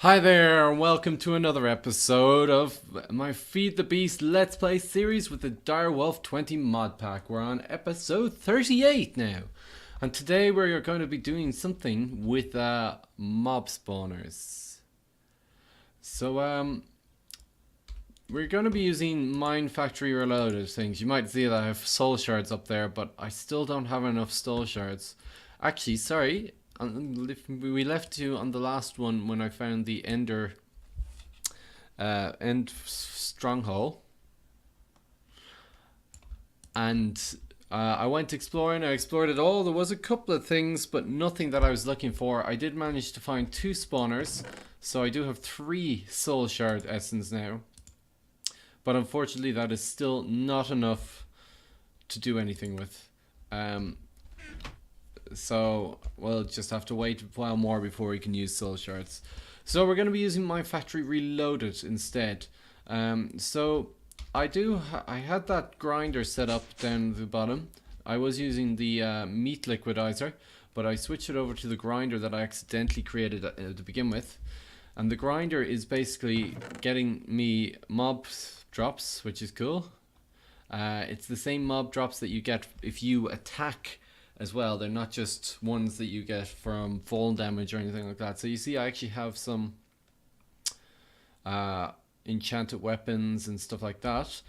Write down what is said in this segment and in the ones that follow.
Hi there, and welcome to another episode of my Feed the Beast Let's Play series with the Direwolf20 Mod Pack. We're on episode 38 now, and today we're going to be doing something with mob spawners. So we're going to be using Minefactory Reloaded things. You might see that I have Soul Shards up there, but I still don't have enough Soul Shards. Actually, sorry. We left you on the last one when I found the end stronghold, and I went exploring. I explored it all. There was a couple of things, but nothing that I was looking for. I did manage to find 2 spawners, so I do have 3 soul shard essence now, but unfortunately that is still not enough to do anything with. So we'll just have to wait a while more before we can use soul shards. So we're going to be using Minefactory Reloaded instead. So I had that grinder set up down the bottom. I was using the meat liquidizer, but I switched it over to the grinder that I accidentally created to begin with. And the grinder is basically getting me mob drops, which is cool. It's the same mob drops that you get if you attack as well. They're not just ones that you get from fall damage or anything like that. So you see I actually have some enchanted weapons and stuff like that,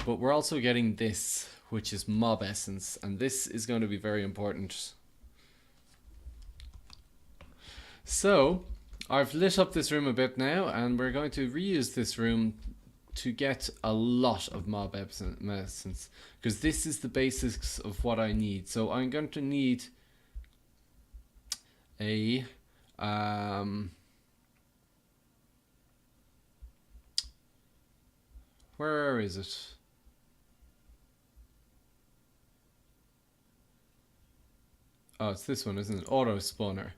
but we're also getting this, which is mob essence, and this is going to be very important. So I've lit up this room a bit now, and we're going to reuse this room to get a lot of mob essence, because this is the basics of what I need. So I'm going to need a where is it? Oh, it's this one, isn't it? Auto spawner.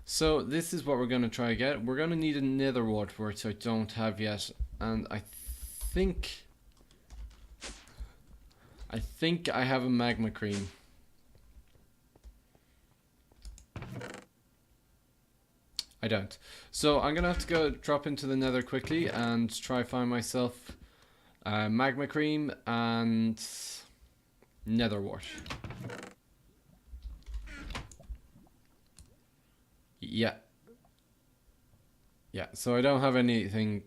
So this is what we're going to try to get. We're going to need a nether wart, which I don't have yet, and I think I have a magma cream. I don't. So I'm gonna have to go drop into the nether quickly and try find myself magma cream and nether wart. Yeah, so I don't have anything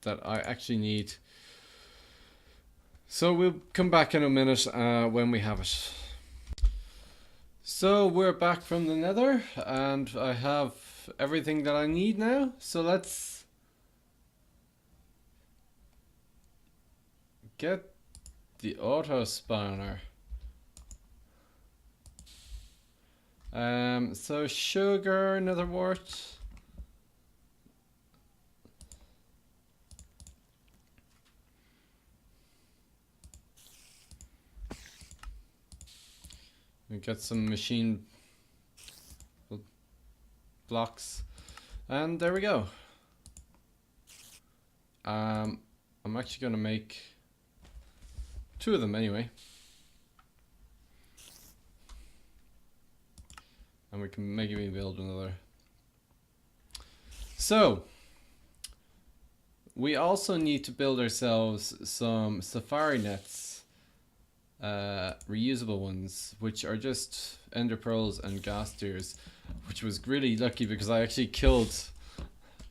that I actually need. So we'll come back in a minute when we have it. So we're back from the nether, and I have everything that I need now. So let's get the auto spawner. So sugar, nether wart. We get some machine blocks, and there we go. I'm actually gonna make 2 of them anyway, and we can maybe build another. So we also need to build ourselves some safari nets. Reusable ones, which are just ender pearls and ghast tears, which was really lucky because I actually killed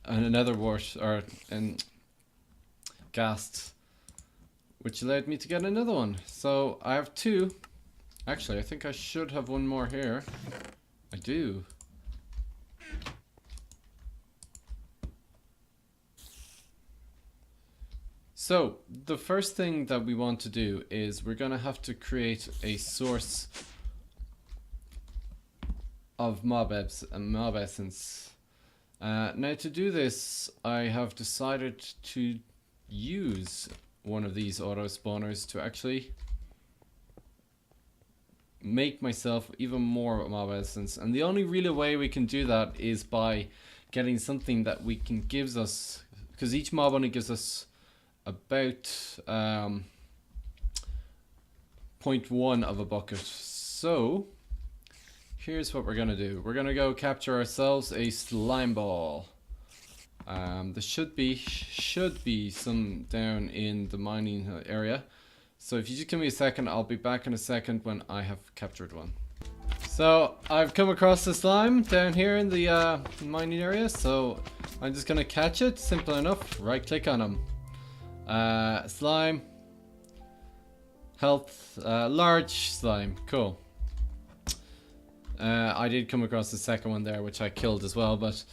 another wart or ghast, which allowed me to get another one. So I have 2. Actually, I think I should have one more here. I do. So the first thing that we want to do is we're going to have to create a source of mob essence. Now to do this, I have decided to use one of these auto spawners to actually make myself even more mob essence, and the only real way we can do that is by getting something that we can gives us, because each mob only gives us about 0.1 of a bucket. So here's what we're gonna do. We're gonna go capture ourselves a slime ball. There should be some down in the mining area. So if you just give me a second, I'll be back in a second when I have captured one. So I've come across the slime down here in the mining area, so I'm just gonna catch it. Simple enough. Right click on him. Slime. Health. Large slime. Cool. I did come across the second one there, which I killed as well, but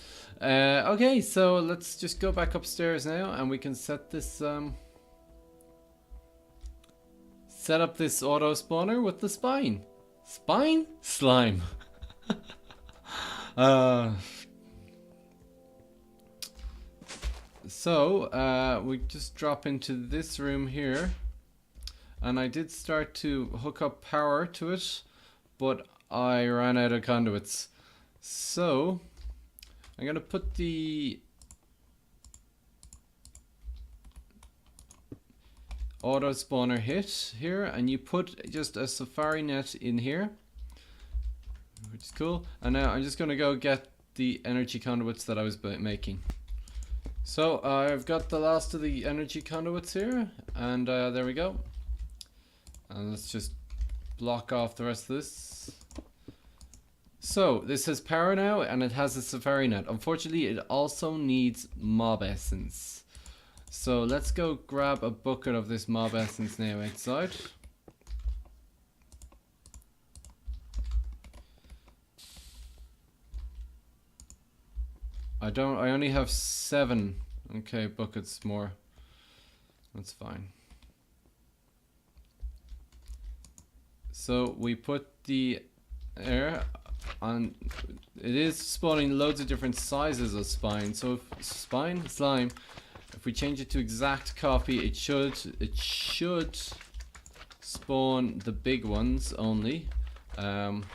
okay, so let's just go back upstairs now and we can set this set up this auto spawner with the spine slime. So we just drop into this room here, and I did start to hook up power to it, but I ran out of conduits. So I'm gonna put the auto spawner hit here, and you put just a safari net in here, which is cool. And now I'm just gonna go get the energy conduits that I was making. So I've got the last of the energy conduits here, and there we go. And let's just block off the rest of this. So this has power now, and it has a safari net. Unfortunately, it also needs mob essence. So let's go grab a bucket of this mob essence now outside. I only have 7. Okay, buckets more. That's fine. So we put the air on. It is spawning loads of different sizes of spine. So if slime, if we change it to exact copy, it should spawn the big ones only. And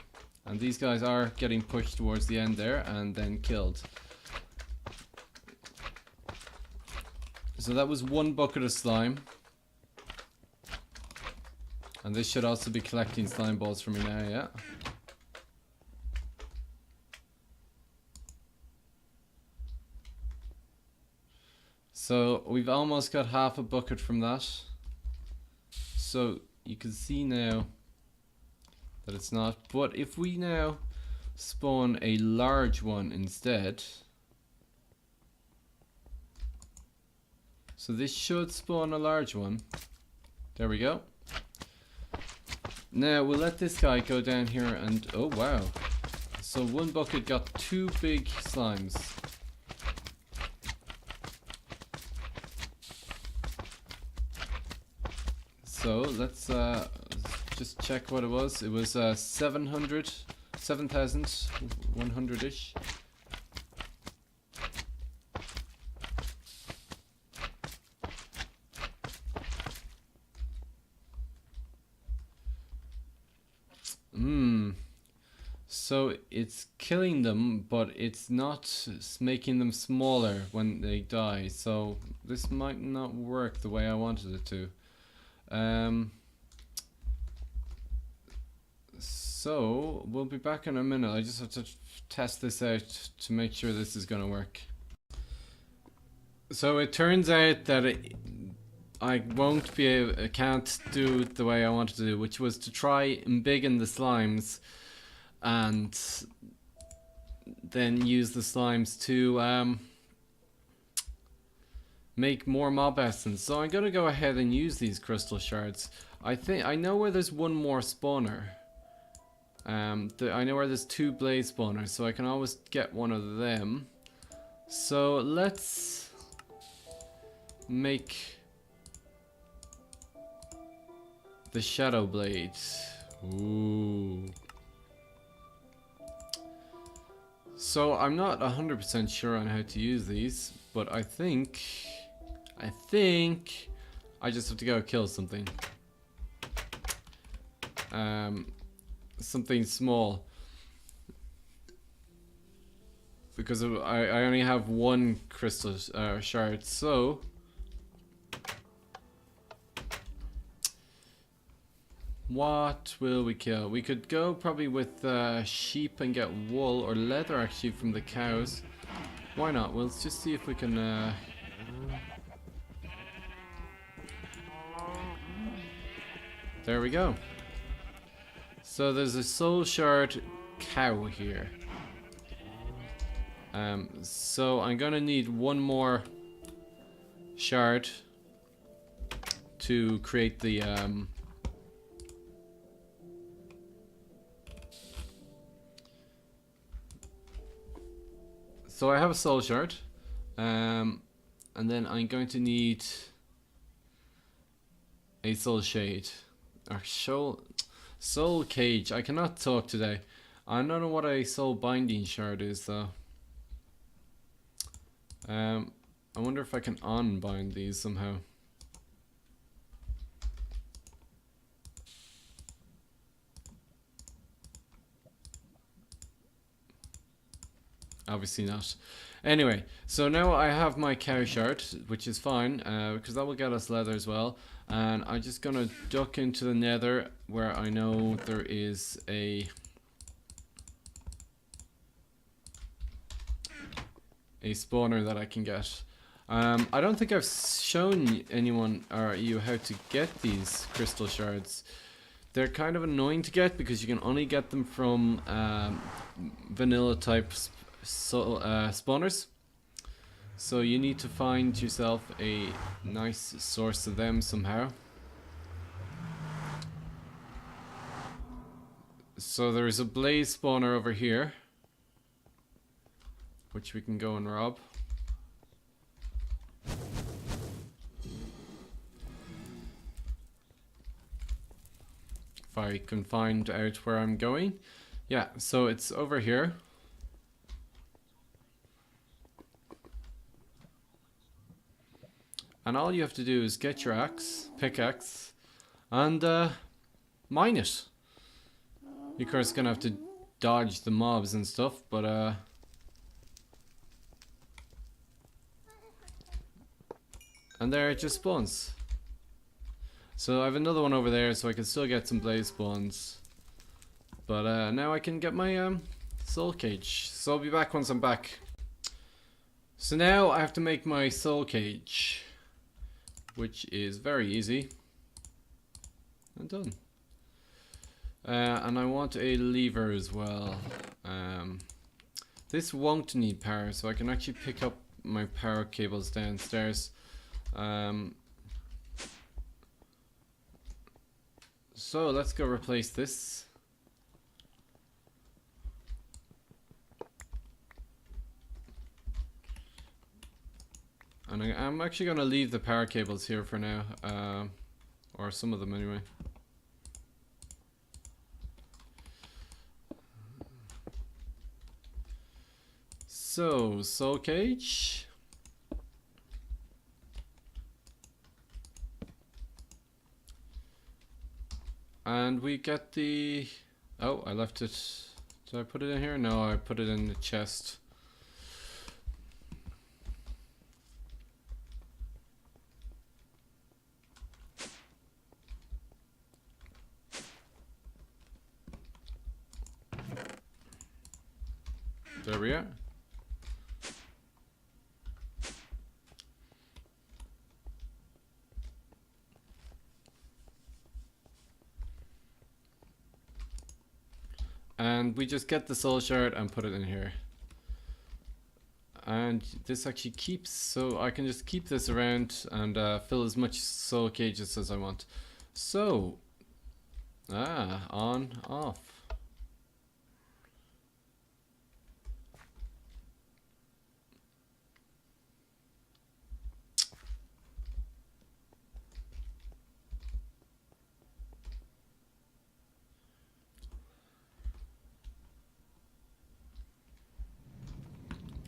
these guys are getting pushed towards the end there and then killed. So that was 1 bucket of slime. And this should also be collecting slime balls for me now, yeah. So we've almost got half a bucket from that. So you can see now that it's not. But if we now spawn a large one instead. So this should spawn a large one. There we go. Now we'll let this guy go down here and, oh wow. So 1 bucket got 2 big slimes. So let's just check what it was. It was 7,100-ish. So it's killing them, but it's not making them smaller when they die. So this might not work the way I wanted it to. So we'll be back in a minute. I just have to test this out to make sure this is gonna work. So it turns out that I won't be able, I can't do it the way I wanted to do, which was to try and embiggen the slimes and then use the slimes to make more mob essence. So I'm gonna go ahead and use these crystal shards. I know where there's 1 more spawner. I know where there's 2 blaze spawners, so I can always get one of them. So let's make the shadow blade. Ooh. So I'm not 100% sure on how to use these, but I think I just have to go kill something. Something small. Because I only have 1 crystal shard, so what will we kill? We could go probably with sheep and get wool or leather actually from the cows. Why not? We'll just see if we can there we go. So there's a soul shard cow here. So I'm gonna need one more shard to create the so I have a soul shard, and then I'm going to need a soul shade or soul cage. I cannot talk today. I don't know what a soul binding shard is though. I wonder if I can unbind these somehow. Obviously not. Anyway, so now I have my cow shard, which is fine, because that will get us leather as well. And I'm just gonna duck into the nether where I know there is a spawner that I can get. I don't think I've shown anyone or you how to get these crystal shards. They're kind of annoying to get because you can only get them from vanilla type spawners. So you need to find yourself a nice source of them somehow. So there is a blaze spawner over here, which we can go and rob. If I can find out where I'm going. Yeah, so it's over here. And all you have to do is get your pickaxe, and mine it. You're of course gonna have to dodge the mobs and stuff, but and there it just spawns. So I have another one over there, so I can still get some blaze spawns. But now I can get my soul cage. So I'll be back once I'm back. So now I have to make my soul cage, which is very easy. I'm done. And I want a lever as well. This won't need power, so I can actually pick up my power cables downstairs. So let's go replace this. And I'm actually going to leave the power cables here for now, or some of them anyway. So, soul cage. And we get the... Oh, I left it... Did I put it in here? No, I put it in the chest. There we are. And we just get the soul shard and put it in here. And this actually keeps, so I can just keep this around and fill as much soul cages as I want. So, on, off.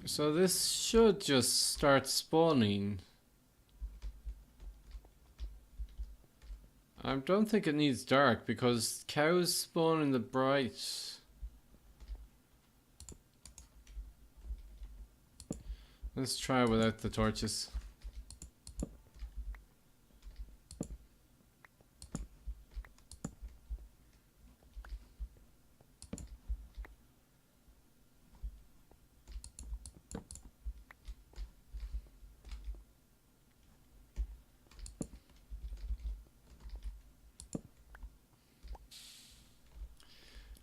So this should just start spawning. I don't think it needs dark because cows spawn in the bright. Let's try without the torches.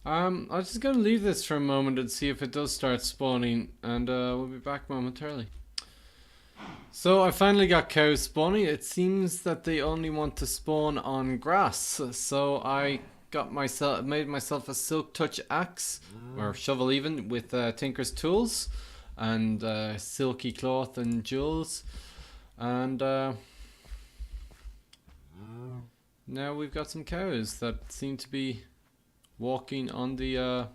I'm just gonna leave this for a moment and see if it does start spawning, and we'll be back momentarily. So I finally got cows spawning. It seems that they only want to spawn on grass. So I made myself a silk touch axe, or shovel even, with Tinker's tools and silky cloth and jewels, and now we've got some cows that seem to be walking on the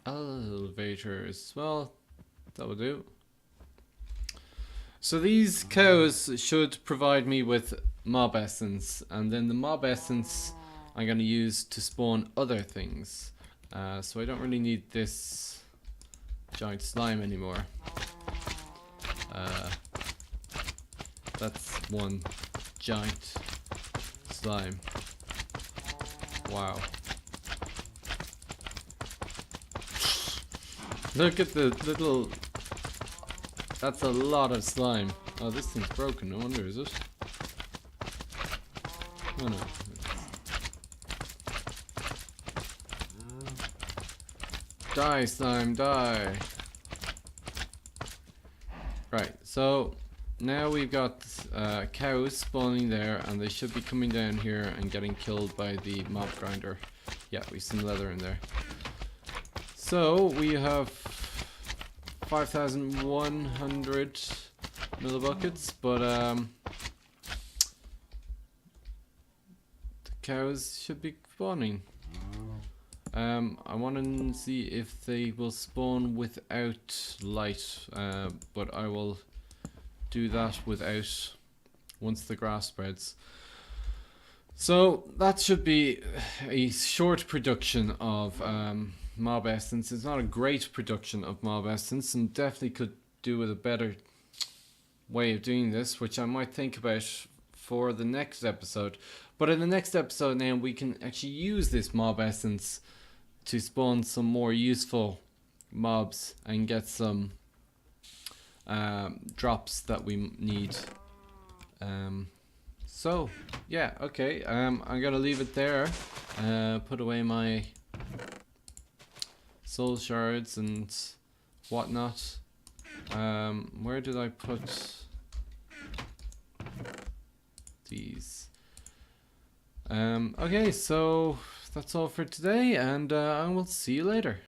elevators. Well, that will do. So these cows should provide me with mob essence, and then the mob essence I'm going to use to spawn other things. So I don't really need this giant slime anymore. That's one giant slime. Wow. Look at the little... That's a lot of slime. Oh, this thing's broken. No wonder, is it? Oh no. Die, slime, die. Right, so now we've got cows spawning there, and they should be coming down here and getting killed by the mob grinder. Yeah, we've some leather in there. So we have 5,100 millibuckets, but the cows should be spawning. I want to see if they will spawn without light, but I will do that without once the grass spreads. So that should be a short production of mob essence. It's not a great production of mob essence, and definitely could do with a better way of doing this, which I might think about for the next episode. But in the next episode now, we can actually use this mob essence to spawn some more useful mobs and get some drops that we need. So yeah, okay, I'm gonna leave it there, put away my soul shards and whatnot. Where did I put these? Okay, so that's all for today, and I will see you later.